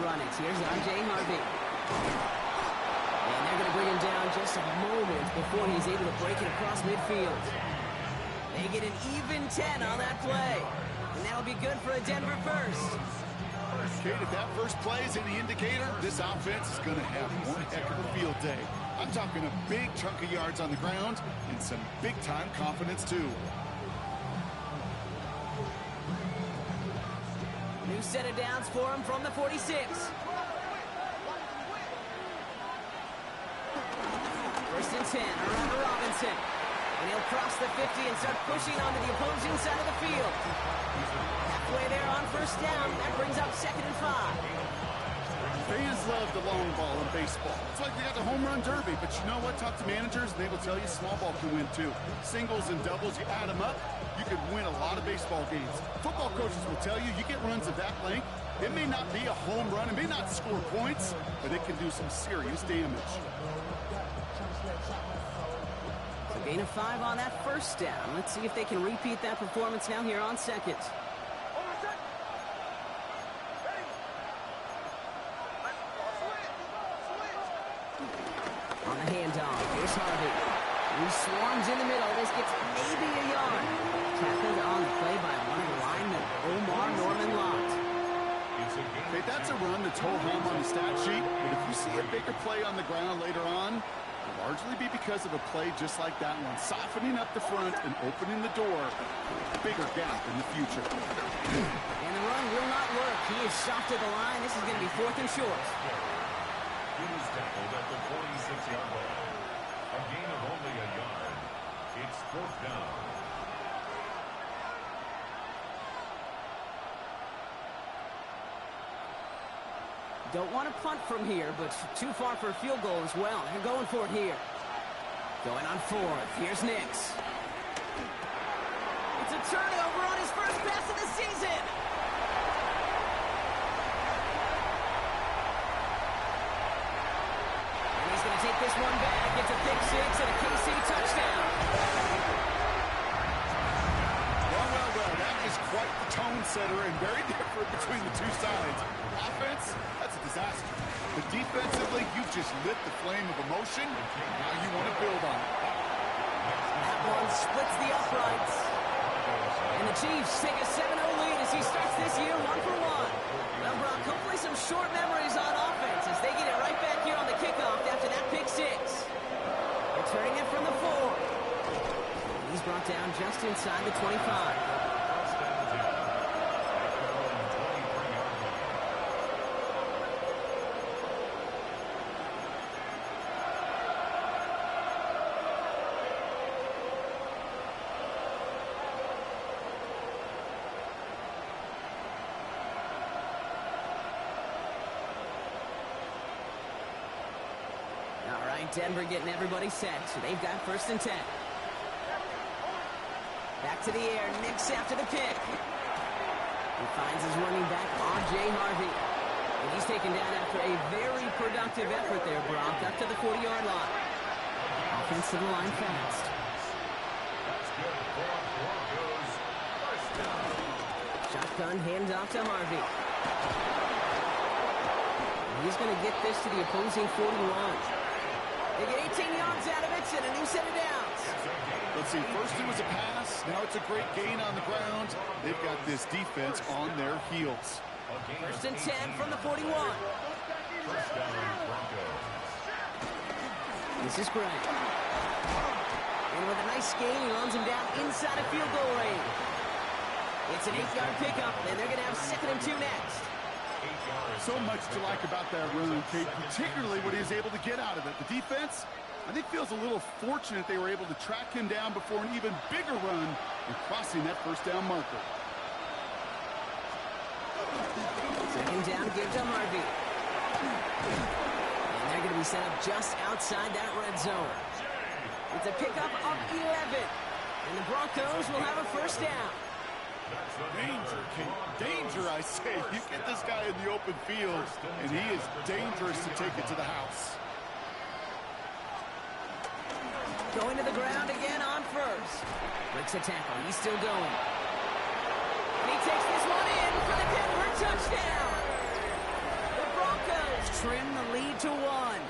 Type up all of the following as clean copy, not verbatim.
run it. Here's R.J. Harvey. And they're going to bring him down just a moment before he's able to break it across midfield. They get an even 10 on that play. And that'll be good for a Denver first. Kate, if that first play is any indicator, this offense is going to have one heck of a field day. I'm talking a big chunk of yards on the ground and some big-time confidence, too. New set of downs for him from the 46. First and 10, around to Robinson. And he'll cross the 50 and start pushing onto the opposing side of the field. Halfway there on first down. That brings up 2nd and 5. Fans love the long ball in baseball. It's like they got the home run derby, but you know what? Talk to managers, and they will tell you small ball can win too. Singles and doubles, you add them up, you could win a lot of baseball games. Football coaches will tell you, you get runs of that length, it may not be a home run, it may not score points, but it can do some serious damage. So gain of 5 on that first down. Let's see if they can repeat that performance now here on second. On the handoff, here's Harvey. He swarms in the middle. This gets maybe a yard. Tackled on the play by one of the linemen, Omar Norman Lott. Okay, that's a run that's ho hum on the stat sheet, but if you see a bigger play on the ground later on, it'll largely be because of a play just like that one, softening up the front and opening the door, a bigger gap in the future. And the run will not work. He is shot to the line. This is going to be 4th and short. He was tackled at the 46-yard line. A gain of only a yard. It's 4th down. Don't want to punt from here, but too far for a field goal as well. They're going for it here. Going on 4th. Here's Nix. It's a turnover on his first pass of the season. And he's going to take this one back. It's a pick 6 and a KC touchdown. Well, that is quite the tone setter and very different between the two sides. Offense, that's a disaster. But defensively, you've just lit the flame of emotion. Now you want to build on it. That one splits the uprights. And the Chiefs take a 7-0 lead as he starts this year 1 for 1. Well, Brock, hopefully some short memories on offense as they get it right back here on the kickoff after that pick 6. Returning it from the 4. He's brought down just inside the 25. All right, Denver getting everybody set, so they've got 1st and 10. Back to the air, Nix after the pick. He finds his running back, R.J. Harvey. And he's taken down after a very productive effort there, Brock, up to the 40-yard line. Offense to the line fast. Shotgun handoff to Harvey. And he's going to get this to the opposing 41. They get 18 yards out of it and a new set of downs. Let's see, first it was a pass, now it's a great gain on the ground. They've got this defense on their heels. 1st and 10 from the 41. This is Gray. And with a nice gain, he runs him down inside of field goal range. It's an 8-yard pickup, and they're going to have 2nd and 2 next. So much to like about that run, Kate, particularly what he was able to get out of it. The defense, I think, feels a little fortunate they were able to track him down before an even bigger run and crossing that first down marker. 2nd down, give to Harvey. And they're going to be set up just outside that red zone. It's a pickup of 11. And the Broncos will have a 1st down. Danger, Kate. Danger, I say. You get this guy in the open field, and he is dangerous to take it to the house. Going to the ground again on 1st. Breaks a tackle. He's still going. And he takes this one in for the Denver touchdown. The trim the lead to 1.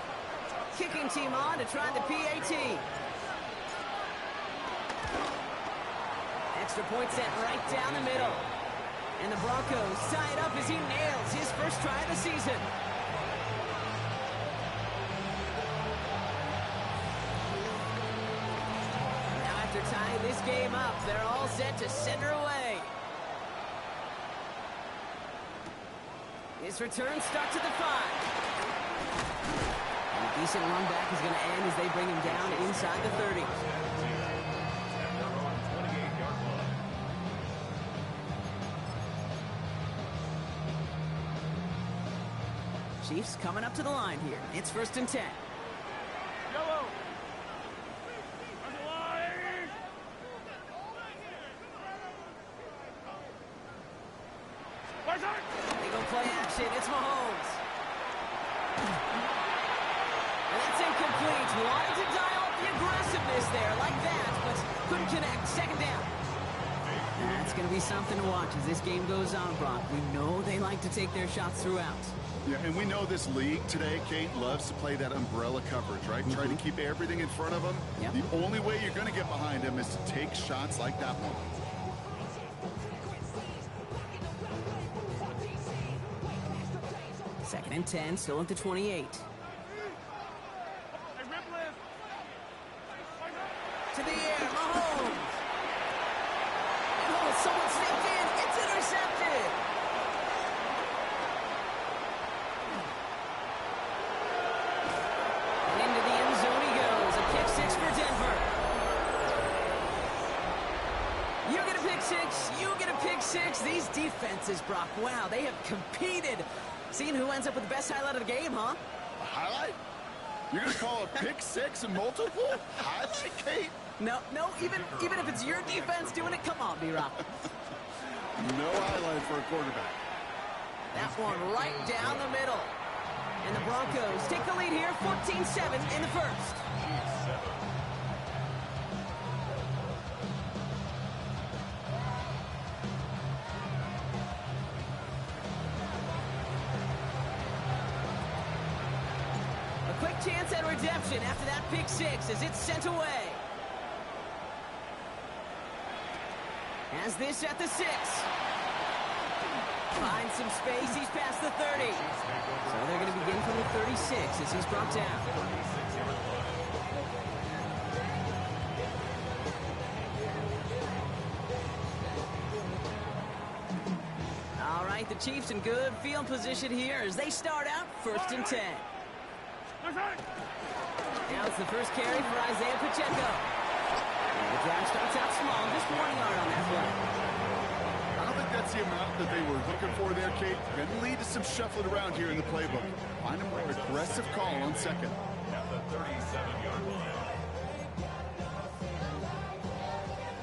Kicking team on to try the PAT. Extra point sent right down the middle. And the Broncos tie it up as he nails his first try of the season. Now after tying this game up, they're all set to send her away. His return starts at the 5. And a decent run back is going to end as they bring him down inside the 30. Chiefs coming up to the line here. It's 1st and 10. Yellow. They go play action. It's Mahomes. And that's incomplete. Wanted to dial up the aggressiveness there like that, but couldn't connect. 2nd down. That's going to be something to watch as this game goes on, Brock. We know they like to take their shots throughout. Yeah, and we know this league today, Kate, loves to play that umbrella coverage, right? Try to keep everything in front of them. Yep. The only way you're going to get behind them is to take shots like that one. Second and 10, still at the 28. To the air, Mahomes. Oh, someone stepped in. It's intercepted. And into the end zone he goes. A pick 6 for Denver. You get a pick 6. You get a pick 6. These defenses, Brock, wow, they have competed. Seeing who ends up with the best highlight of the game, huh? A highlight? You're going to call a pick 6 and multiple? Highlight, Kate? No, even if it's your defense doing it, come on, B-Rock. No highlight for a quarterback. That one right down the middle. And the Broncos take the lead here, 14-7 in the first. A quick chance at redemption after that pick 6 as it's sent away. Has this at the 6. Finds some space. He's past the 30. So they're going to begin from the 36 as he's brought down. All right, the Chiefs in good field position here as they start out 1st and 10. Now it's the first carry for Isaiah Pacheco. The drive starts out small, just 1 yard on that play. I don't think that's the amount that they were looking for there, Kate. Going to lead to some shuffling around here in the playbook. Find a more aggressive call on 2nd. At the 37-yard line.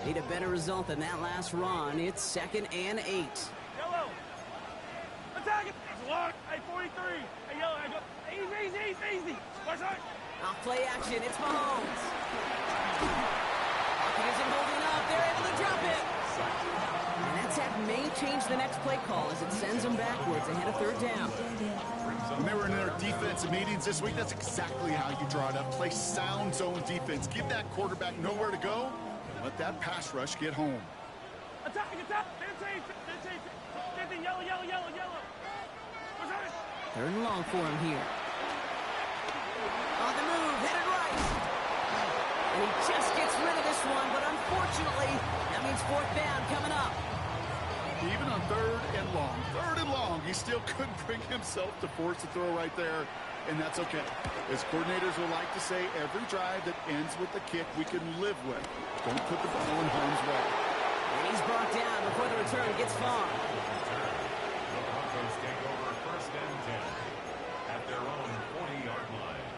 Need a better result than that last run. It's 2nd and 8. Yellow. Attack it. It's long. Hey, 43. Hey, yellow. I go. Easy. What's that? Off play action. It's Mahomes. Pocket isn't holding up. They're able to drop it. And that sack may change the next play call as it sends them backwards ahead of 3rd down. When they were in their defensive meetings this week, that's exactly how you draw it up. Play sound zone defense. Give that quarterback nowhere to go. And let that pass rush get home. Attack. 15, yellow. What's that? 3rd and long for him here. On the move, headed right. And he just gets rid of this one, but unfortunately, that means 4th down coming up. Even on 3rd and long, he still couldn't bring himself to force the throw right there, and that's okay. As coordinators will like to say, every drive that ends with a kick we can live with. Don't put the ball in harm's way. And he's brought down before the return gets far. The Broncos take over 1st and 10 at their own 40-yard line.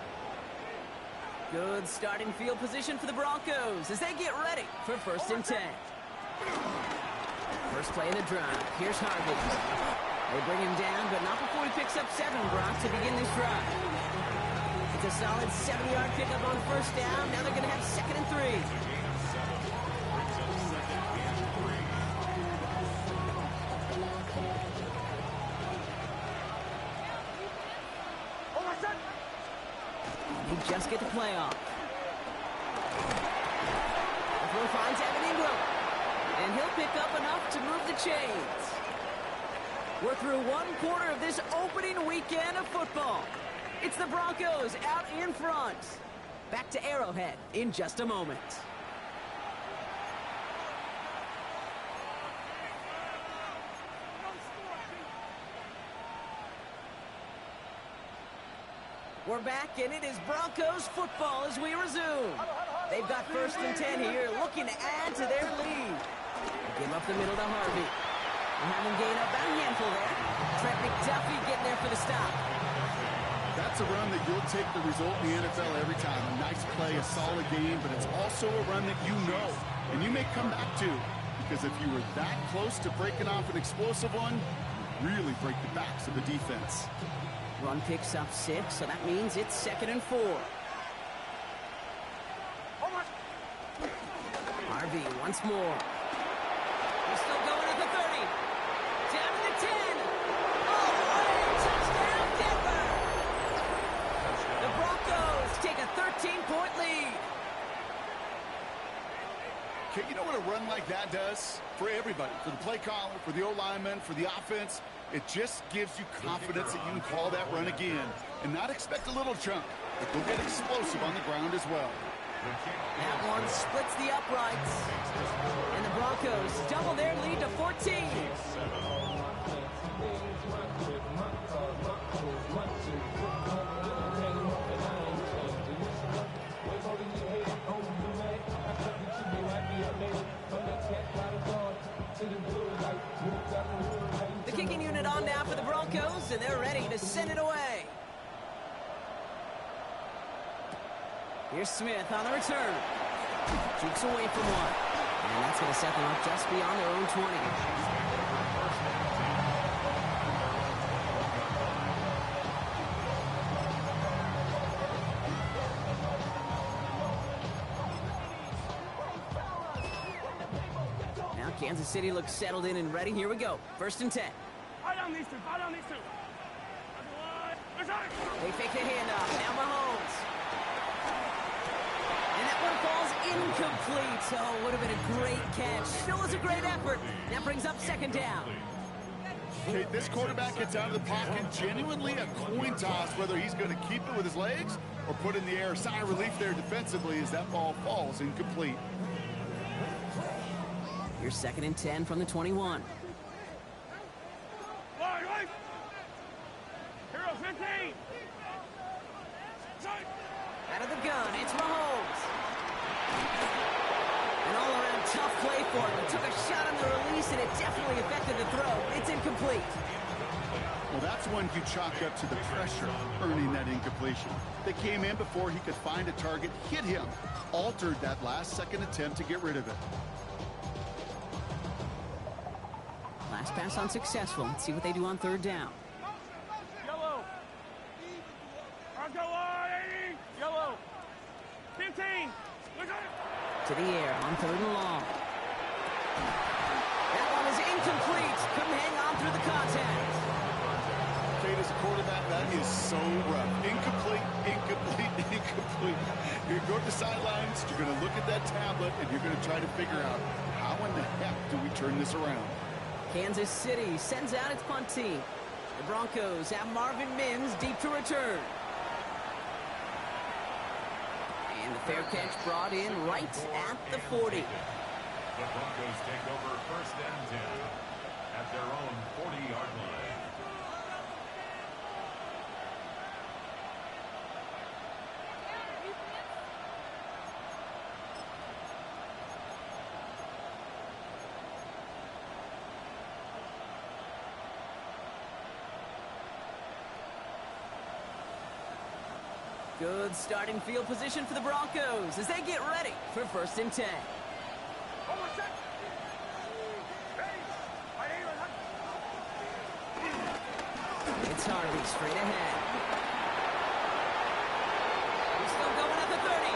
Good starting field position for the Broncos as they get ready for 1st and 10. First play of the drive. Here's Harvey. They bring him down, but not before he picks up 7, Brock, to begin this drive. It's a solid 70-yard pickup on 1st down. Now they're going to have 2nd and 3. just get the play off. The throw finds Evan Ingram. And he'll pick up enough to move the chains. We're through one quarter of this opening weekend of football. It's the Broncos out in front. Back to Arrowhead in just a moment. We're back, and it is Broncos football as we resume. They've got 1st and 10 here, looking to add to their lead. Give up the middle to Harvey. We'll have him gain up about a handful there. Trent McDuffie getting there for the stop. That's a run that you'll take the result in the NFL every time. A nice play, a solid game, but it's also a run that you know, and you may come back to, because if you were that close to breaking off an explosive one, you really break the backs of the defense. Run picks up 6, so that means it's 2nd and 4. Harvey once more. He's still going at the 30. Down to the 10. All the way. Touchdown, Denver. The Broncos take a 13-point lead. Okay, you know what a run like that does? For everybody, for the play caller, for the O-lineman, for the offense, it just gives you confidence that you can call that run again and not expect a little chunk, but go get explosive on the ground as well. That one splits the uprights. And the Broncos double their lead to 14. The kicking unit on now for the Broncos, and they're ready to send it away. Here's Smith on the return. Shoots away from one. And that's going to set them up just beyond their own 20. Now Kansas City looks settled in and ready. Here we go. 1st and 10. Fire down these two. Fire down these two. They fake the handoff. Now Mahomes. Falls incomplete. Oh, would have been a great catch. Still is a great effort. That brings up 2nd down. Okay, this quarterback gets out of the pocket. Genuinely a coin toss whether he's going to keep it with his legs or put in the air. Sigh of relief there defensively as that ball falls incomplete. Here's 2nd and 10 from the 21. Hero 15. Out of the gun, it's Mahomes. An all-around tough play for him. He took a shot on the release, and it definitely affected the throw. It's incomplete. Well, that's one you chalk up to the pressure, earning that incompletion. They came in before he could find a target, hit him, altered that last-second attempt to get rid of it. Last pass unsuccessful. Let's see what they do on 3rd down. Yellow. Bronco line. Yellow. 15. Look at it. To the air on 3rd and long. That one is incomplete. Couldn't hang on through the contact. Kate, as a quarterback, that is so rough. Incomplete, incomplete, incomplete. You're going to go to the sidelines, you're going to look at that tablet, and you're going to try to figure out how in the heck do we turn this around. Kansas City sends out its punt team. The Broncos have Marvin Mims deep to return. And the fair catch brought in right at the 40. The Broncos take over 1st and 10 at their own 40-yard line. Good starting field position for the Broncos as they get ready for 1st and 10. It's Harvey straight ahead. He's still going at the 30.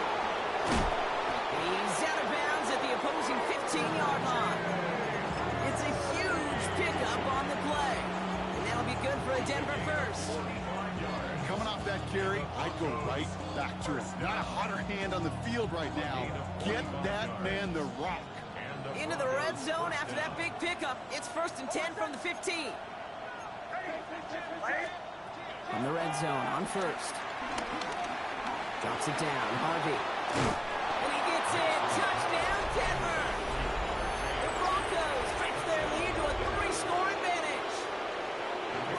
He's out of bounds at the opposing 15-yard line. It's a huge pickup on the play. And that'll be good for a Denver first. coming off that carry, I'd go right back to him. Not a hotter hand on the field right now. Get that man the rock. Into the red zone after that big pickup. It's 1st and 10 from the 15. From the red zone on 1st. Drops it down, Harvey. And he gets it. Touchdown, Denver. The Broncos stretch their lead to a 3-score advantage.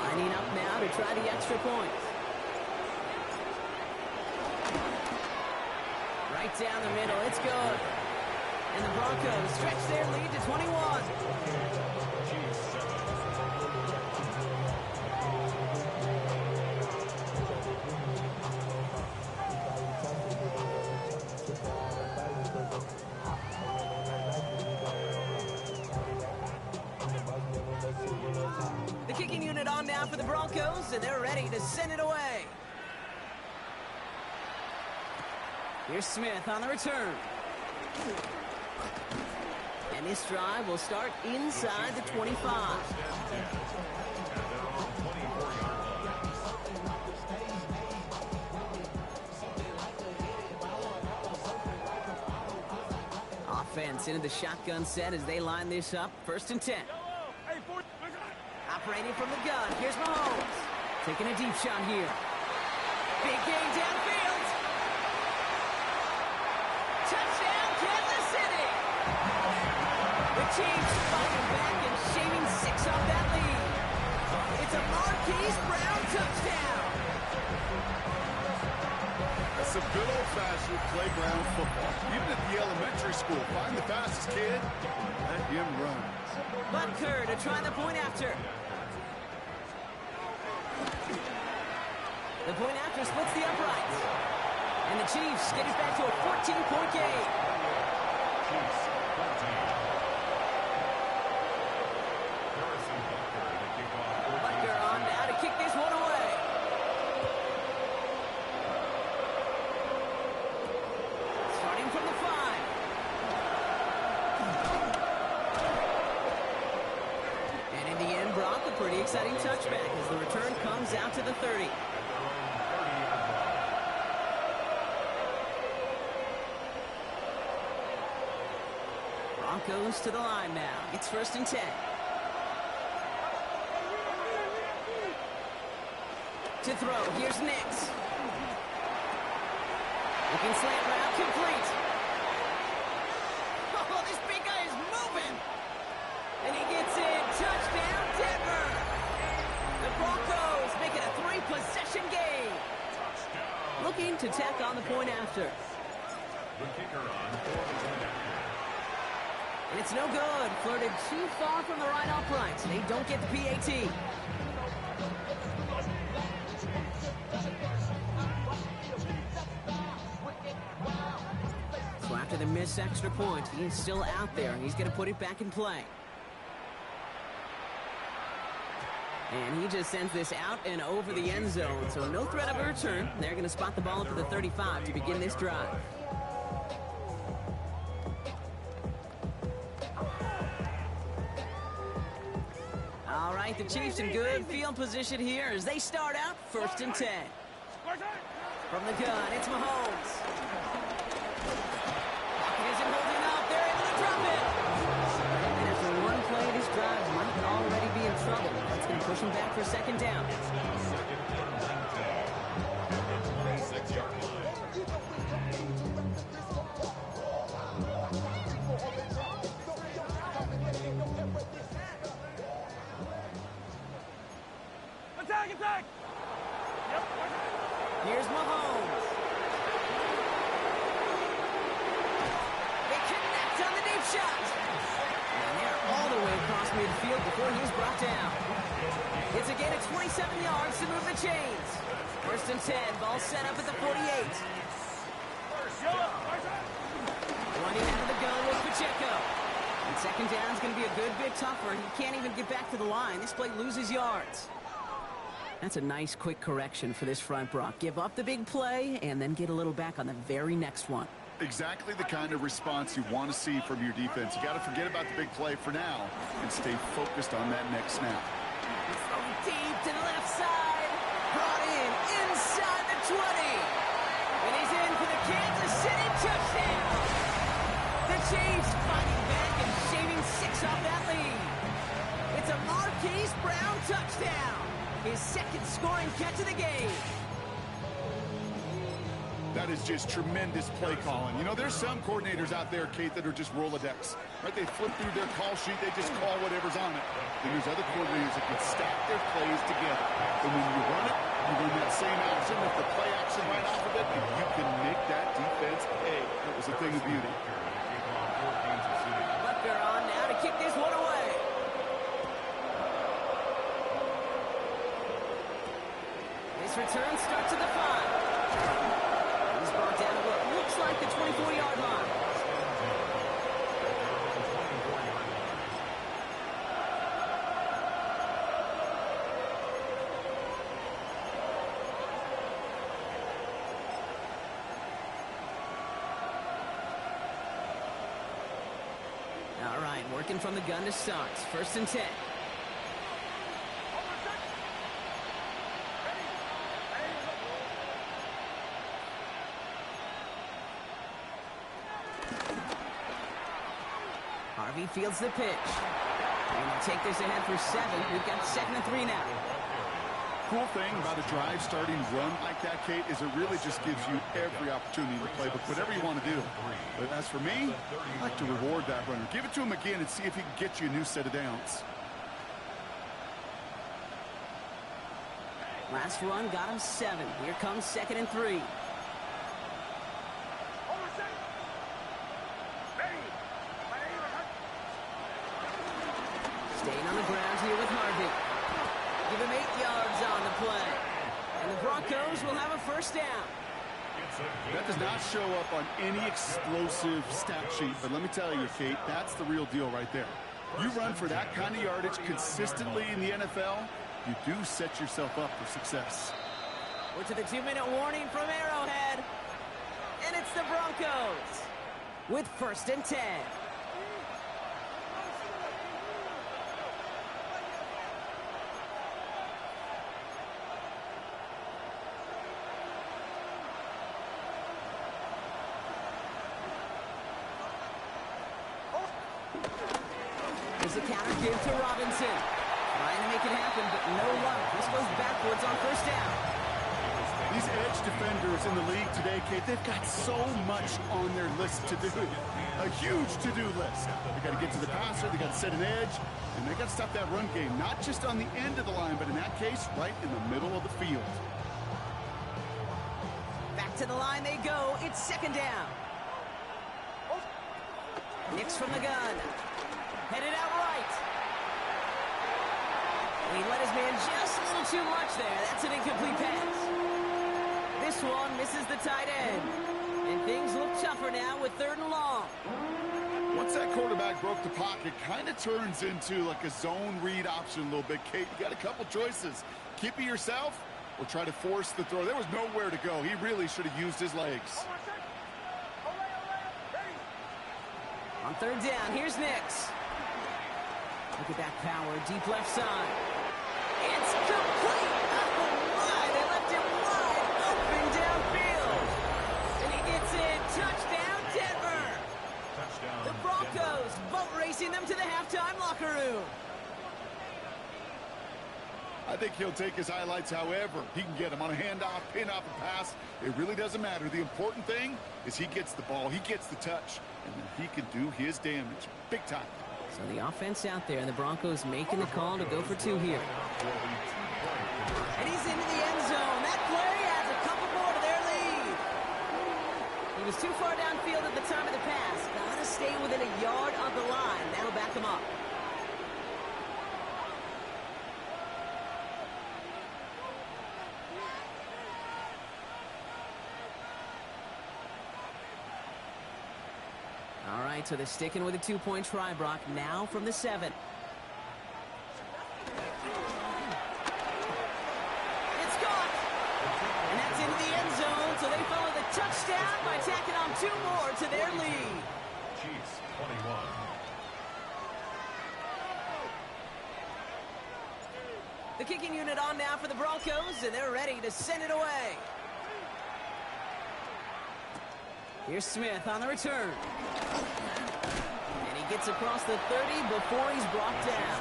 Lining up now to try the extra point. Right down the middle. It's good. And the Broncos stretch their lead to 21. The kicking unit on now for the Broncos, and they're ready to send it away. Here's Smith on the return. And this drive will start inside the 25. Offense into the shotgun set as they line this up. 1st and 10. Operating from the gun. Here's Mahomes. Taking a deep shot here. Big gain downfield. Touchdown, Kansas City. The Chiefs fighting back and shaving 6 off that lead. It's a Marquise Brown touchdown. That's some good old-fashioned playground football. Even at the elementary school, find the fastest kid, let him run. Butker to try the point after. The point after splits the uprights. And the Chiefs get it back to a 14-point game. Butker on now to kick this one away. Starting from the 5. And in the end, Brock, a pretty exciting touchback as the return comes out to the 30. Broncos to the line now. It's 1st and 10. To throw. Here's Nix. Looking slant route complete. Oh, this big guy is moving. And he gets in. Touchdown, Denver. The Broncos make it a 3-possession game. Looking to tack on the point after. The kicker on for the point after. And it's no good. Flirted too far from the right uprights. They don't get the PAT. So after the missed extra point, he's still out there. He's going to put it back in play. And he just sends this out and over the end zone. So no threat of a return. They're going to spot the ball up at the 35 to begin this drive. All right, the Chiefs in good field position here as they start out 1st and 10. From the gun, it's Mahomes. He isn't holding up. They're able to drop it. And after one play, this drive might already be in trouble. That's going to push him back for 2nd down. 26-yard line. Attack! Yep. Here's Mahomes. They connect on the deep shot. And they're all the way across midfield before he's brought down. It's a gain of 27 yards to move the chains. 1st and 10, ball set up at the 48. Running out of the gun with Pacheco. And 2nd down is going to be a good bit tougher. He can't even get back to the line. This play loses yards. That's a nice quick correction for this front, Brock. Give up the big play and then get a little back on the very next one. Exactly the kind of response you want to see from your defense. You got to forget about the big play for now and stay focused on that next snap. He's going deep to the left side. brought in inside the 20. And he's in for the Kansas City touchdown. The Chiefs fighting back and shaving 6 off that lead. It's a Marquise Brown touchdown. His second scoring catch of the game. That is just tremendous play calling. You know, there's some coordinators out there, Kate, that are just Rolodex. Right? They flip through their call sheet. They just call whatever's on it. And there's other coordinators that can stack their plays together. And when you run it, you run that same action with the play action right off of it, and you can make that defense pay. That was a thing of beauty. Butker on now to kick this one away. This return starts at the 5. He's brought down to what looks like the 24-yard line. All right, working from the gun to start. 1st and 10. Harvey fields the pitch. And they'll take this ahead for 7. We've got 2nd and 3 now. Cool thing about a drive starting run like that, Kate, is it really just gives you every opportunity to play, but whatever you want to do. But as for me, I like to reward that runner. Give it to him again and see if he can get you a new set of downs. Last run got him 7. Here comes 2nd and 3. Staying on the ground here with Harvey. Give him 8 yards on the play. And the Broncos will have a 1st down. That does not show up on any explosive stat sheet, but let me tell you, Kate, that's the real deal right there. You run for that kind of yardage consistently in the NFL, you do set yourself up for success. We're to the 2-minute warning from Arrowhead. And it's the Broncos with 1st and 10. There's a counter give to Robinson. Trying to make it happen, but no luck. This goes backwards on 1st down. These edge defenders in the league today, Kate, they've got so much on their list to do. A huge to-do list. They got to get to the passer, they got to set an edge, and they got to stop that run game, not just on the end of the line, but in that case, right in the middle of the field. Back to the line they go. It's 2nd down. Nix from the gun. Headed out right. And he let his man just a little too much there. That's an incomplete pass. This one misses the tight end. And things look tougher now with 3rd and long. Once that quarterback broke the pocket, kind of turns into like a zone read option a little bit, Kate. You got a couple choices. Keep it yourself or try to force the throw. There was nowhere to go. He really should have used his legs. On 3rd down, here's Nix. Look at that power, deep left side. It's complete! Oh my, they left him wide open downfield. And he gets in, touchdown Denver! Touchdown. The Broncos boat racing them to the halftime locker room. I think he'll take his highlights however he can get them on a handoff, pin off a pass. It really doesn't matter. The important thing is he gets the ball, he gets the touch, and then he can do his damage big time. So the offense out there, and the Broncos making the call to go for 2 here. And he's into the end zone. That play adds a couple more to their lead. He was too far downfield at the time of the pass. Gotta stay within a yard of the line. That'll back him up. All right, so they're sticking with a 2-point try, Brock. Now from the 7. It's gone. And that's into the end zone, so they follow the touchdown by tacking on 2 more to their lead. Chiefs 21. The kicking unit on now for the Broncos, and they're ready to send it away. Here's Smith on the return. And he gets across the 30 before he's brought down.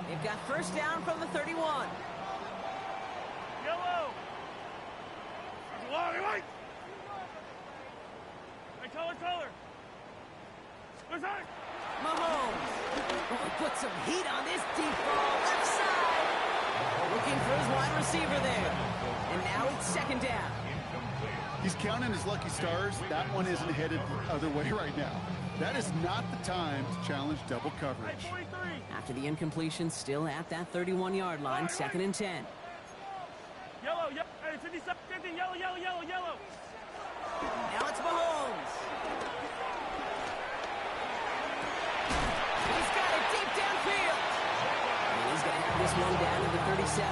They've got first down from the 31. Yellow. Long and right. Hey, color. Where's that? Mahomes. Oh, put some heat on this deep ball. Left side. Looking for his wide receiver there. And now it's second down. He's counting his lucky stars. That one isn't headed the other way right now. That is not the time to challenge double coverage. Hey, 43. After the incompletion, still at that 31-yard line, second and 10. Yellow. Hey, 57, 50, yellow. Now it's Mahomes. He's got it deep downfield. And he's going to have this one down to the 37.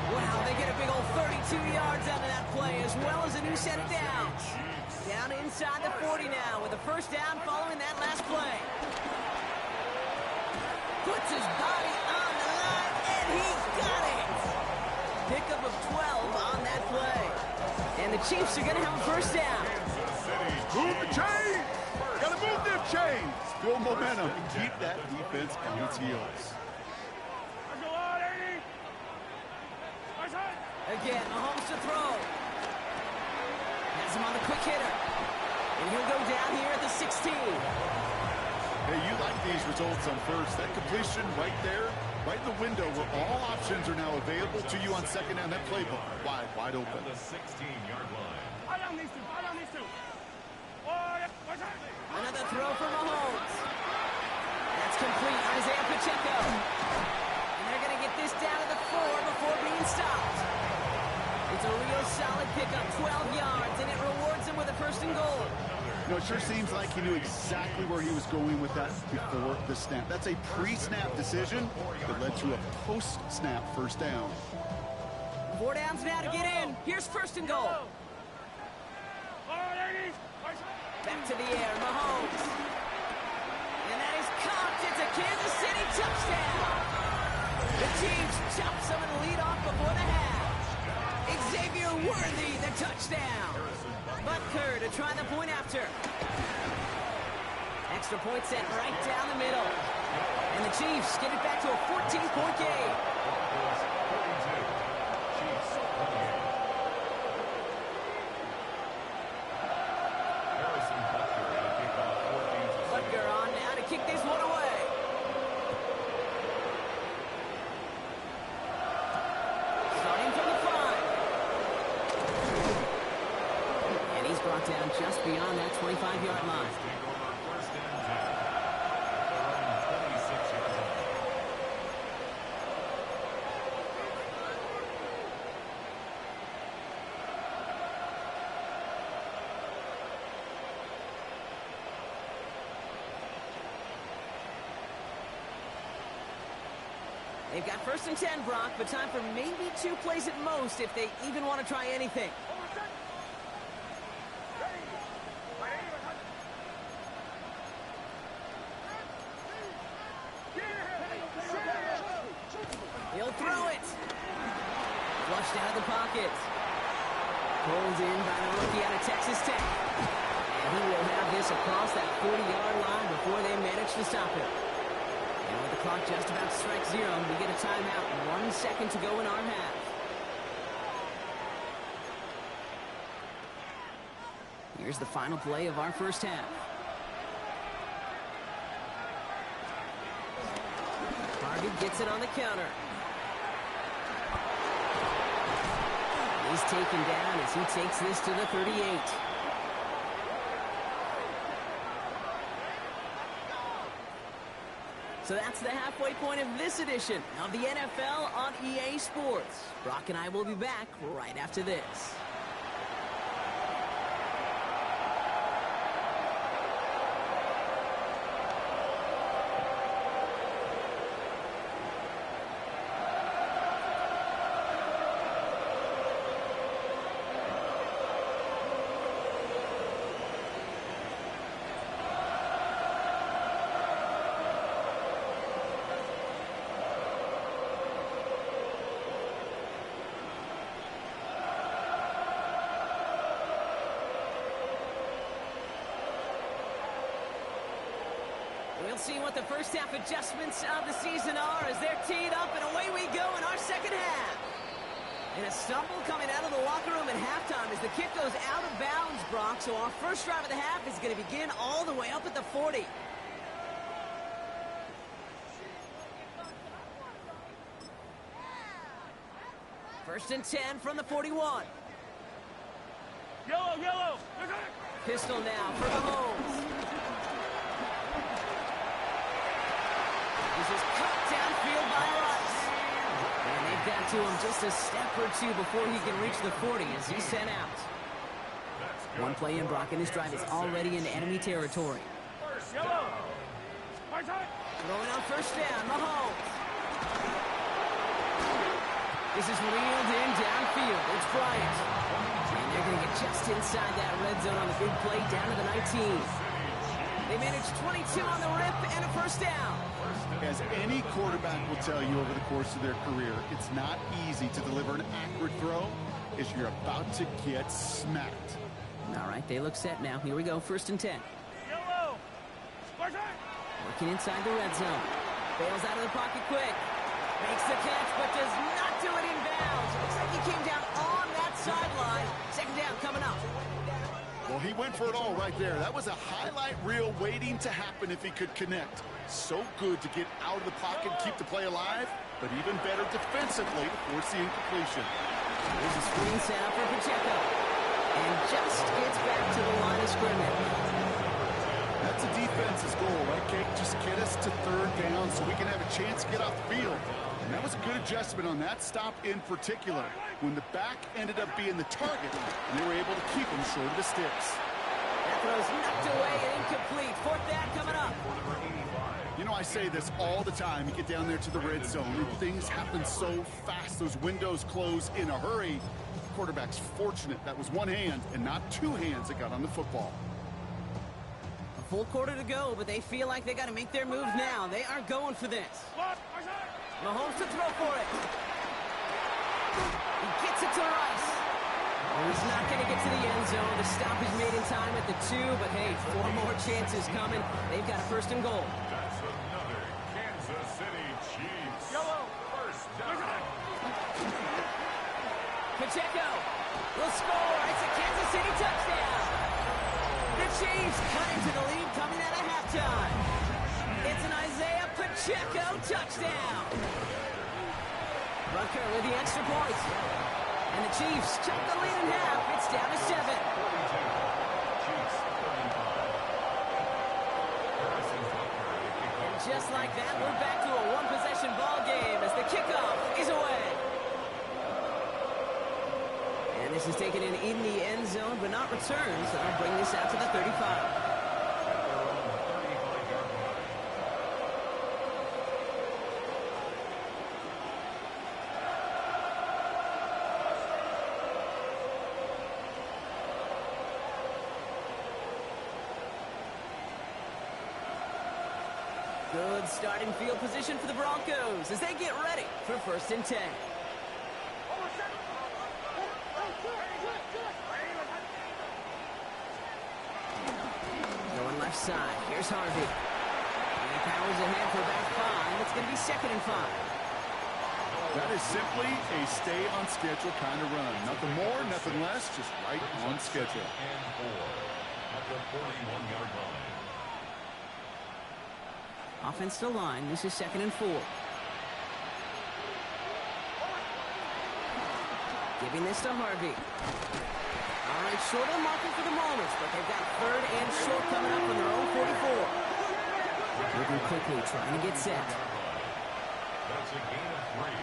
Wow, they get a big old 32 yards out of that play, as well as a new set of downs. Down inside the 40 now, with a first down following that last play. Puts his body on the line, and he got it. Pickup of 12 on that play. And the Chiefs are going to have a first down. Move the chains! Gotta move them chains! Build momentum. Keep that defense on its heels. Let's go on, 80. Nice hit. Again, Mahomes to throw. Has him on the quick hitter. And he'll go down here at the 16. Hey, you like these results on first. That completion right there, right in the window where all options are now available to you on second down. That playbook wide open. The 16-yard line. I don't need to. Oh, yeah. Nice hit. Another throw for Mahomes. That's complete. Isaiah Pacheco. And they're going to get this down to the 4 before being stopped. It's a real solid pickup, 12 yards, and it rewards him with a first and goal. You know, it sure seems like he knew exactly where he was going with that before the snap. That's a pre-snap decision that led to a post-snap first down. 4 downs now to get in. Here's first and goal. Oh, 80. Back to the air, Mahomes. And that is caught. It's a Kansas City touchdown. The Chiefs chop some of the lead off before the half. Xavier Worthy, the touchdown. Butker to try the point after. Extra point set right down the middle. And the Chiefs get it back to a 14-point game. Butker on now to kick this one away. Starting from the 5. And he's brought down just beyond that 25-yard line. They've got first and 10, Brock, but time for maybe 2 plays at most if they even want to try anything. He'll throw it. Flushed out of the pocket. Pulled in by the rookie out of Texas Tech. And he will have this across that 40-yard line before they manage to stop him. And with the clock just about to strike 0, we get a timeout. 1 second to go in our half. Here's the final play of our first half. Target gets it on the counter. He's taken down as he takes this to the 38. So that's the halfway point of this edition of the NFL on EA Sports. Brock and I will be back right after this. We'll see what the first half adjustments of the season are as they're teed up, and away we go in our second half. And a stumble coming out of the locker room at halftime as the kick goes out of bounds, Brock. So our first drive of the half is going to begin all the way up at the 40. First and 10 from the 41. Yellow, yellow. Pistol now for Mahomes. This is cut downfield by Rice. And they've got to him just a step or two before he can reach the 40 as he's sent out. One play in, Brock, and this drive is already into enemy territory. Yellow. Throwing on first down, Mahomes. This is reeled in downfield. It's Bryant. And they're going to get just inside that red zone on the big play down to the 19. They managed 22 on the rip and a first down. As any quarterback will tell you over the course of their career, it's not easy to deliver an accurate throw as you're about to get smacked. All right, they look set now. Here we go, first and 10. Yellow. Working inside the red zone. Bails out of the pocket quick. Makes the catch, but does not do it in bounds. Looks like he came down on that sideline. Second down coming up. Well, he went for it all right there. That was a highlight reel waiting to happen if he could connect. So good to get out of the pocket and keep the play alive, but even better defensively to force the incompletion. There's a screen set up for Pacheco. And just gets back to the line of scrimmage. That's a defense's goal, right, Kate? Just get us to third down so we can have a chance to get off the field. And that was a good adjustment on that stop in particular. When the back ended up being the target, they were able to keep him short of the sticks. That throw's knocked away and incomplete. Fourth down coming up. You know, I say this all the time. You get down there to the red zone, and things happen so fast. Those windows close in a hurry. The quarterback's fortunate that was one hand and not two hands that got on the football. A full quarter to go, but they feel like they got to make their move now. They are going for this. Mahomes to throw for it. He gets it to Rice. Oh, he's not going to get to the end zone. The stop is made in time at the 2, but hey, 4 more chances coming. They've got a first and goal. That's another Kansas City Chiefs. Yellow. First down. Pacheco will score. It's a Kansas City touchdown. The Chiefs cut into the lead coming out of halftime. It's an Isaiah Pacheco touchdown. Rucker with the extra point. And the Chiefs chop the lead in half. It's down to 7. And just like that, we're back to a one-possession ball game as the kickoff is away. And this is taken in the end zone, but not returned, so I'll bring this out to the 35. Good starting field position for the Broncos as they get ready for first and 10. Going left side. Here's Harvey. And he powers ahead for about 5. It's going to be second and 5. That is simply a stay on schedule kind of run. Nothing more, nothing less, just right on schedule. And 4 at the 41-yard line. Offense to line. This is second and 4. Giving this to Harvey. All right, short of the marker for the moment, but they've got third and short coming up from their own 44. Moving quickly, trying to get set. That's a gain of 3.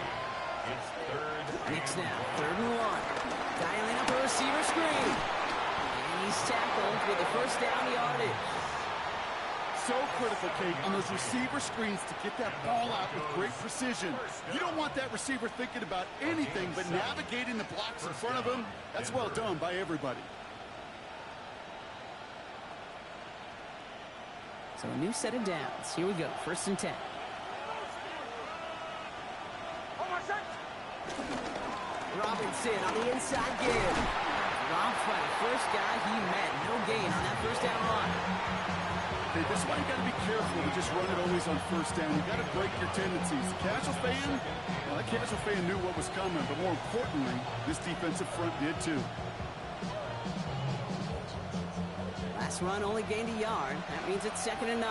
It's third. Mix now, third and 1. Dialing up a receiver screen. And he's tackled with the first down yardage. So critical, Kate, on those receiver screens to get that ball out with great precision. You don't want that receiver thinking about anything but navigating the blocks in front of him. That's well done by everybody. So a new set of downs. Here we go, first and 10. Robinson on the inside give. Robbed by the first guy he met. No gain on that first down run. Okay, this is why you got to be careful to just run it always on first down. You got to break your tendencies. The casual fan, well, that casual fan knew what was coming, but more importantly, this defensive front did too. Last run only gained a yard. That means it's 2nd and 9.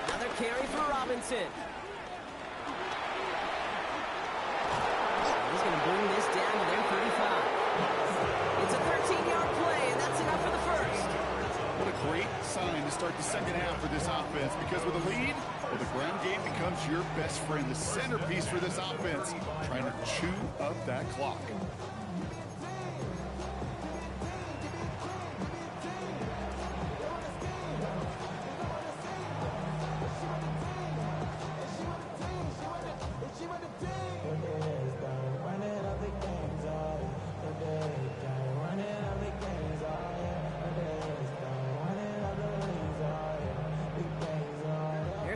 Another carry for Robinson. He's going to bring this down to their 35. It's a 13-yard play, and that's enough for the first. What a great sign to start the second half for this offense, because with a lead, well, the ground game becomes your best friend, the centerpiece for this offense, trying to chew up that clock.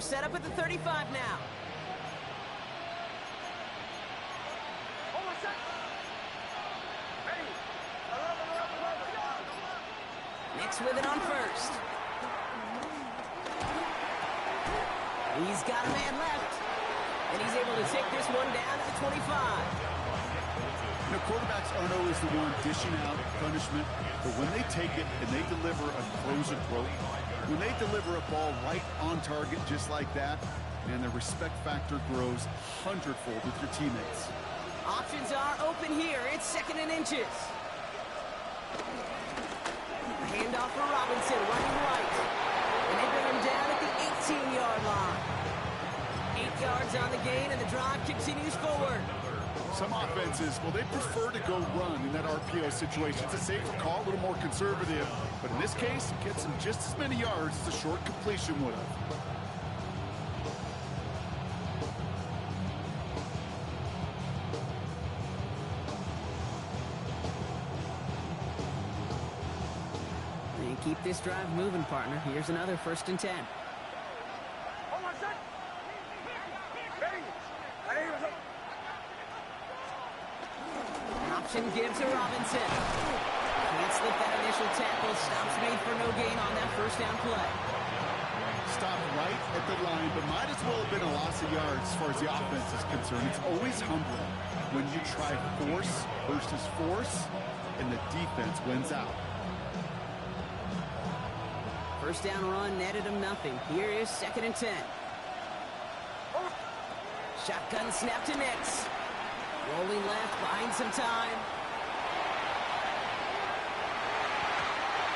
Set up at the 35 now. Nix with it on first. He's got a man left. And he's able to take this one down to the 25. You know, quarterbacks aren't always the one dishing out punishment, but when they take it and they deliver a frozen throw, when they deliver a ball right on target just like that, man, their respect factor grows hundredfold with your teammates. Options are open here. It's 2nd and inches. A handoff for Robinson, running right. And they bring him down at the 18-yard line. 8 yards on the gain, and the drive continues forward. Some offenses, well, they prefer to go run in that RPO situation. It's a safer call, a little more conservative. But in this case, it gets him just as many yards as a short completion would have. And keep this drive moving, partner. Here's another 1st and 10. Option gives to Robinson. Can't slip that initial tackle. Stops made for no gain on that first down play. Stopped right at the line, but might as well have been a loss of yards as far as the offense is concerned. It's always humbling when you try force versus force, and the defense wins out. First down run netted him nothing. Here is 2nd and 10. Shotgun snap to Nix. Rolling left, buying some time.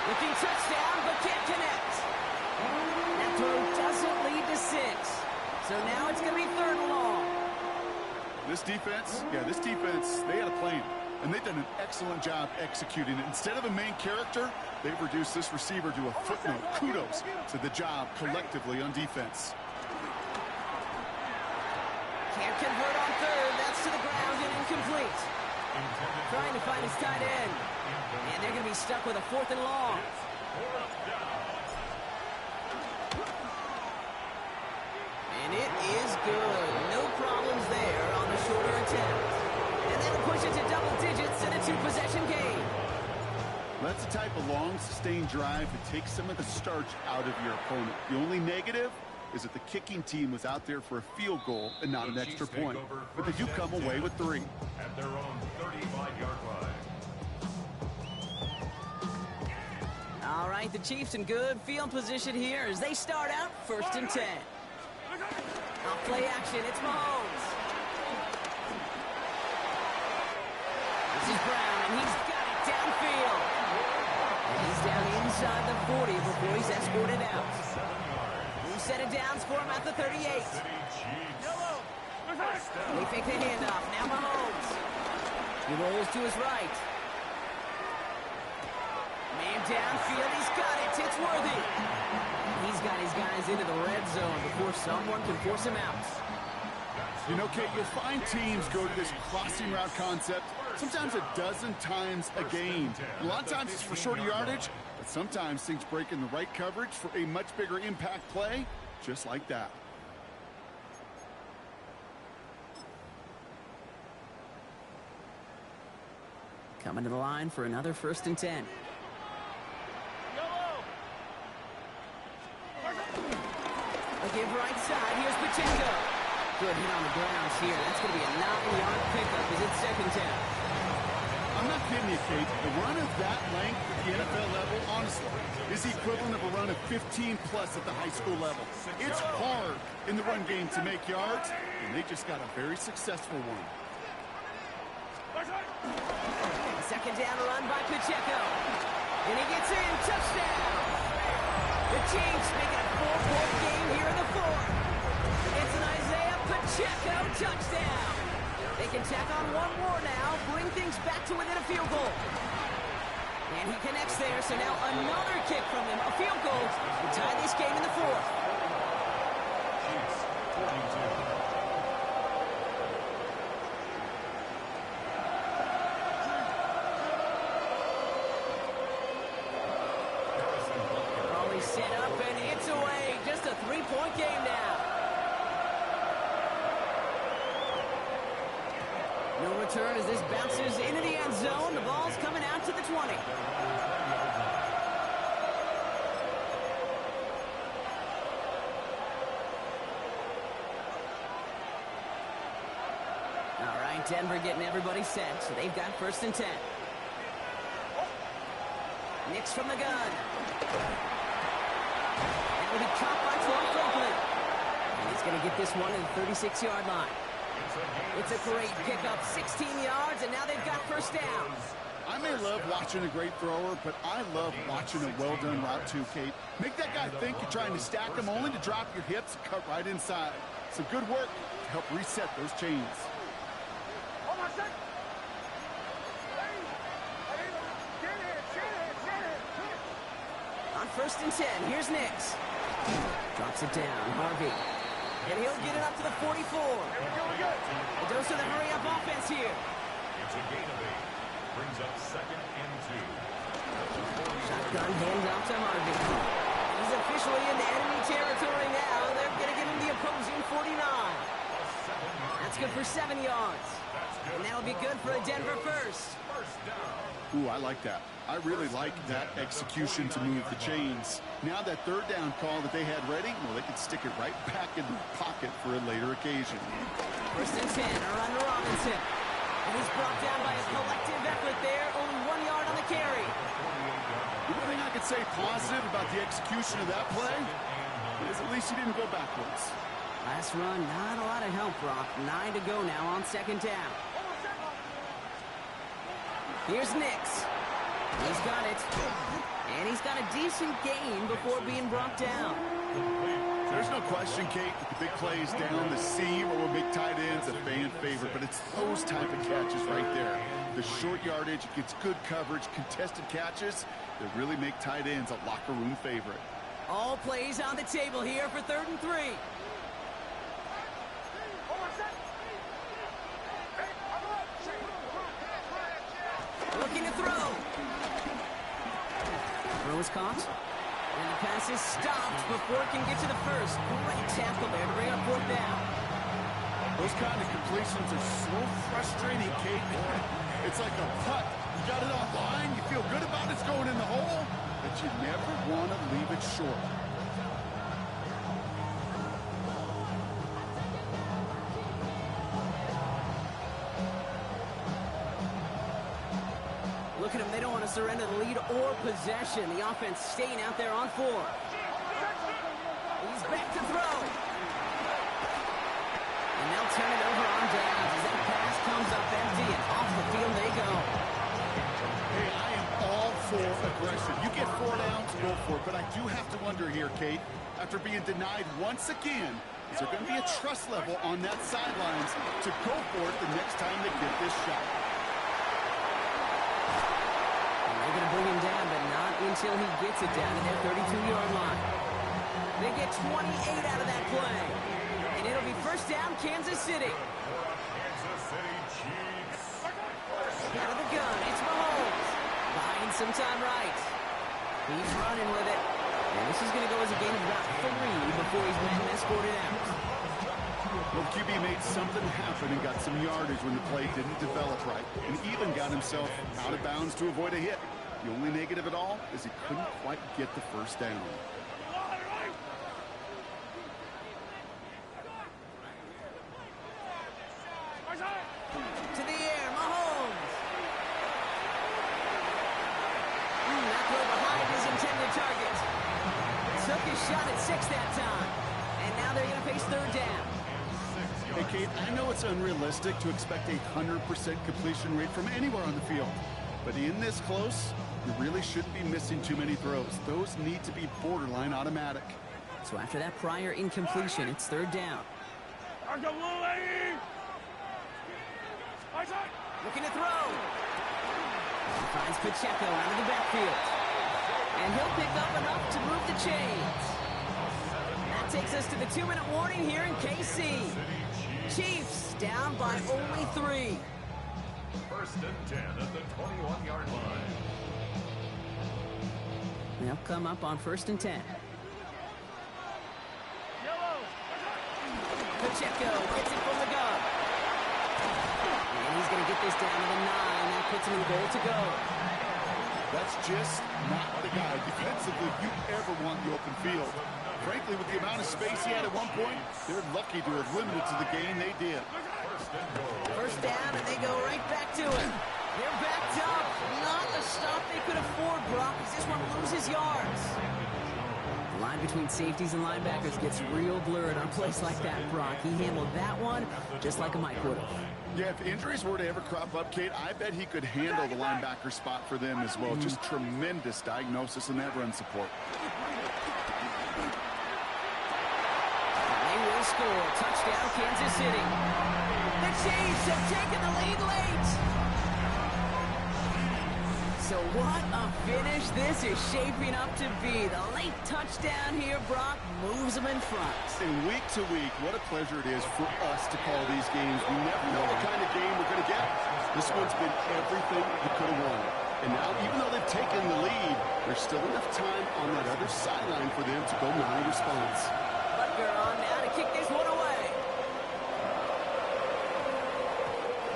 Looking touchdown, but can't connect. That throw doesn't lead to 6. So now it's going to be 3rd and long. This defense, they had a plan. And they've done an excellent job executing it. Instead of a main character, they've reduced this receiver to a footnote. Kudos to the job collectively on defense. Can't convert on 3rd. That's to the ground and incomplete. Trying to find his tight end. And they're going to be stuck with a 4th and long. And it is good. No problems there on the shorter attempt. And that'll push it to double digits in a 2-possession game. That's the type of long, sustained drive that takes some of the starch out of your opponent. The only negative is that the kicking team was out there for a field goal and not an extra point. But they do come away with 3. At their own 35-yard line. All right, the Chiefs in good field position here as they start out 1st and 10. Off play action, it's Mahomes. This is Brown, and he's got it downfield. And he's down inside the 40 before he's escorted out. New set of downs for him at the 38. They fake the handoff. Now Mahomes. He rolls to his right. Man downfield. He's got it. It's Worthy. He's got his guys into the red zone before someone can force him out. You know, Kate, you'll find teams go to this crossing route concept sometimes a dozen times a game. A lot of times it's for shorter yardage, but sometimes things break in the right coverage for a much bigger impact play, just like that. Coming to the line for another 1st and 10. A give right side. Here's Pacheco. Good hit on the grounds here. That's going to be a 9-yard pickup as it's 2nd down. I'm not kidding you, Kate. The run of that length at the NFL level, honestly, is the equivalent of a run of 15-plus at the high school level. It's hard in the run game to make yards, and they just got a very successful one. 2nd down run by Pacheco. And he gets in. Touchdown. The Chiefs make it a 4-point game here in the 4th. It's an Isaiah Pacheco touchdown. They can tack on one more now, bring things back to within a field goal. And he connects there, so now another kick from him, a field goal to tie this game in the 4th. Chiefs, 42. Raleigh set up, and it's away. Just a 3-point game now. No return as this bounces into the end zone. The ball's coming out to the 20. All right, Denver getting everybody set, so they've got 1st and 10. Nix from the gun. And will be caught by Troy Franklin. And he's going to get this one to the 36-yard line. It's a great pickup, 16 yards, and now they've got 1st down. I may love watching a great thrower, but I love watching a well-done route too, Kate. Make that guy think you're trying to stack him, only to drop your hips and cut right inside. Some good work to help reset those chains. On 1st and 10, here's Nix. Drops it down, Harvey. And he'll get it up to the 44. A dose of the hurry-up offense here. It's a gain of 8. Brings up 2nd and 2. Shotgun handoff to Harvey. He's officially into enemy territory now. They're going to give him the opposing 49. That's good for 7 yards. And that'll be good for a Denver 1st. Ooh, I like that. I really like that execution to move the chains. Now that 3rd down call that they had ready, well, they can stick it right back in their pocket for a later occasion. 1st and 10, a run to Robinson. And he's brought down by a collective effort there, only 1 yard on the carry. The only thing I could say positive about the execution of that play is at least he didn't go backwards. Last run, not a lot of help, Brock. 9 to go now on 2nd down. Here's Nix. He's got it. And he's got a decent gain before being brought down. There's no question, Kate, that the big plays down the seam or big tight ends a fan favorite, but it's those type of catches right there. The short yardage, gets good coverage, contested catches that really make tight ends a locker room favorite. All plays on the table here for 3rd and 3. Looking to throw. Throw is caught. And the pass is stopped before it can get to the 1st. Great tackle there to bring up 4th down. Those kind of completions are so frustrating, Kate. It's like a putt. You got it on line, you feel good about it's going in the hole, but you never want to leave it short. Looking at them, they don't want to surrender the lead or possession. The offense staying out there on 4. He's back to throw. And they'll turn it over on downs as that pass comes up empty and off the field they go. Hey, I am all for aggression. You get 4 downs, go for it. But I do have to wonder here, Kate, after being denied once again, is there going to be a trust level on that sidelines to go for it the next time they get this shot? They're going to bring him down, but not until he gets it down to their 32-yard line. They get 28 out of that play. And it'll be 1st down, Kansas City. Kansas City Chiefs. Out of the gun, it's Mahomes. Buying some time right. He's running with it. And this is going to go as a game of about 3 before he's been escorted out. Well, the QB made something happen and got some yardage when the play didn't develop right, and even got himself out of bounds to avoid a hit. The only negative at all is he couldn't quite get the first down. To the air, Mahomes. That throw behind his intended target. Took his shot at 6 that time. And now they're going to face third down. Hey, Kate, I know it's unrealistic to expect a 100% completion rate from anywhere on the field. But in this close, you really shouldn't be missing too many throws. Those need to be borderline automatic. So after that prior incompletion, it's third down. Looking to throw. He finds Pacheco out of the backfield. And he'll pick up enough to move the chains. That takes us to the 2-minute warning here in KC. Chiefs down by only 3. First and 10 at the 21-yard line. They'll come up on first and 10. Pacheco gets it from the gun. And he's going to get this down to the 9. That puts him in the goal to go. That's just not the guy defensively you ever want in the open field. Frankly, with the amount of space he had at one point, they're lucky to have limited to the game they did. First down, and they go right back to it. They're backed up. Not the stop they could afford, Brock, as this one loses yards. The line between safeties and linebackers gets real blurred on plays like that, Brock. He handled that one just like a Mike would have. Yeah, if injuries were to ever crop up, Kate, I bet he could handle the linebacker spot for them as well. Just tremendous diagnosis in that run support. They will score. Touchdown, Kansas City. The Chiefs have taken the lead late. So what a finish this is shaping up to be. The late touchdown here, Brock, moves them in front. And week to week, what a pleasure it is for us to call these games. We never know what kind of game we're going to get. This one's been everything we could have wanted. And now, even though they've taken the lead, there's still enough time on that other sideline for them to go non-response. Butker on now to kick this one away.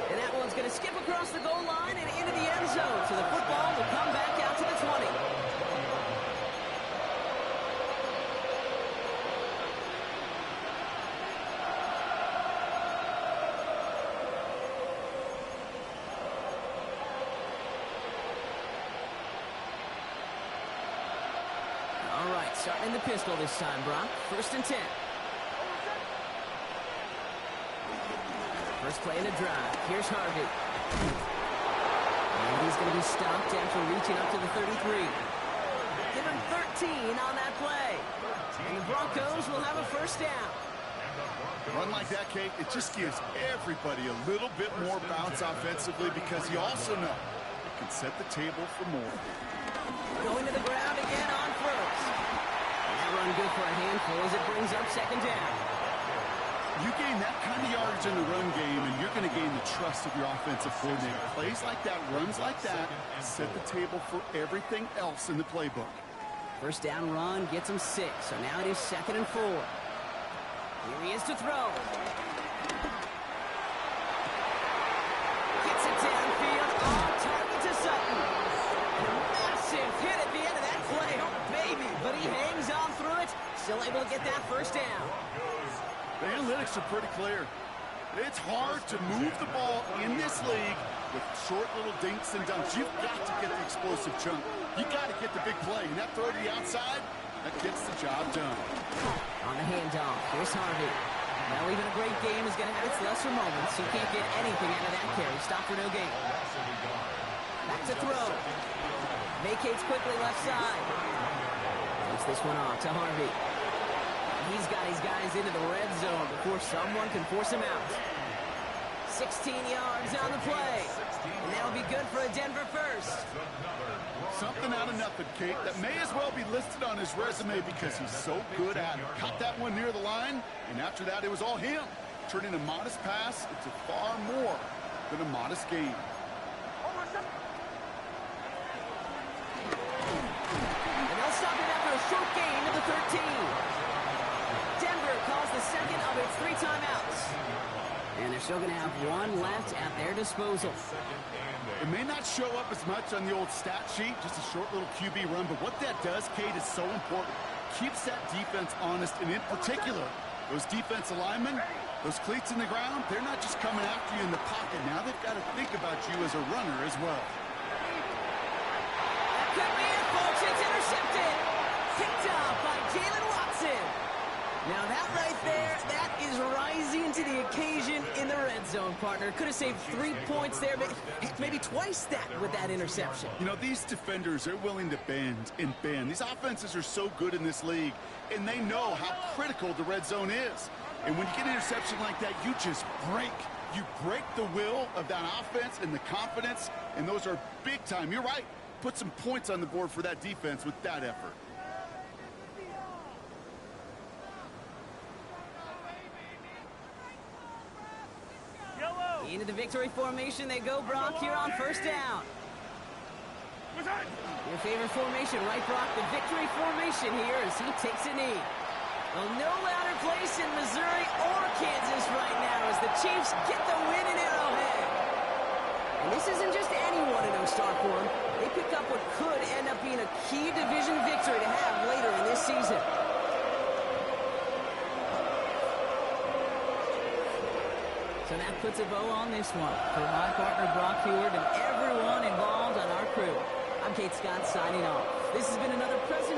And that one's going to skip across the goal line and into the end zone. So the football will come back out to the 20. All right, starting in the pistol this time, Brock. First and 10. First play in the drive. Here's Harvey. And he's going to be stopped after reaching up to the 33. Give him 13 on that play. And the Broncos will have a first down. Run like that, Kate, it just gives everybody a little bit more bounce offensively because you also know it can set the table for more. Going to the ground again on first. And that run good for a handful as it brings up second down. You gain that kind of yardage in the run game, and you're going to gain the trust of your offensive coordinator. Plays like that, runs like that, set the table for everything else in the playbook. First down run gets him 6, so now it is second and 4. Here he is to throw. Gets it downfield, on target to Sutton. And a massive hit at the end of that play, oh baby, but he hangs on through it, still able to get that first down. The analytics are pretty clear. It's hard to move the ball in this league with short little dinks and dunks. You've got to get the explosive chunk. You got to get the big play. And that throw to the outside, that gets the job done. On the handoff, here's Harvey. Well, even a great game is going to have its lesser moments. You can't get anything out of that carry. Stop for no gain. Back to throw. Vacates quickly left side. Takes this one off to Harvey. He's got his guys into the red zone before someone can force him out. 16 yards on the play. And that'll be good for a Denver first. Something out of nothing, Kate, that may as well be listed on his resume because he's so good at it. Caught that one near the line, and after that it was all him. Turning a modest pass into far more than a modest gain. And they'll stop him after a short gain to the 13. Denver calls the second of its 3 timeouts. still going to have one left at their disposal. It may not show up as much on the old stat sheet, just a short little QB run, but what that does, Kate, is so important. Keeps that defense honest, and in particular, those defensive linemen, those cleats in the ground, they're not just coming after you in the pocket. Now they've got to think about you as a runner as well. That could be it, folks. It's intercepted. Picked up by Jalen Watson. Now that right there, that is rising to the occasion in the red zone, partner. Could have saved 3 points there, but maybe twice that with that interception. You know, these defenders, they're willing to bend and bend. These offenses are so good in this league, and they know how critical the red zone is. And when you get an interception like that, you just break. You break the will of that offense and the confidence, and those are big time. You're right. Put some points on the board for that defense with that effort. Into the victory formation they go, Brock, here on first down. Your favorite formation, right, Brock? The victory formation here as he takes a knee. Well, no louder place in Missouri or Kansas right now as the Chiefs get the win in Arrowhead. And this isn't just any 1-0 start for them. They pick up what could end up being a key division victory to have later in this season. So that puts a bow on this one. For my partner, Brock Heward, and everyone involved on our crew, I'm Kate Scott signing off. This has been another presentation.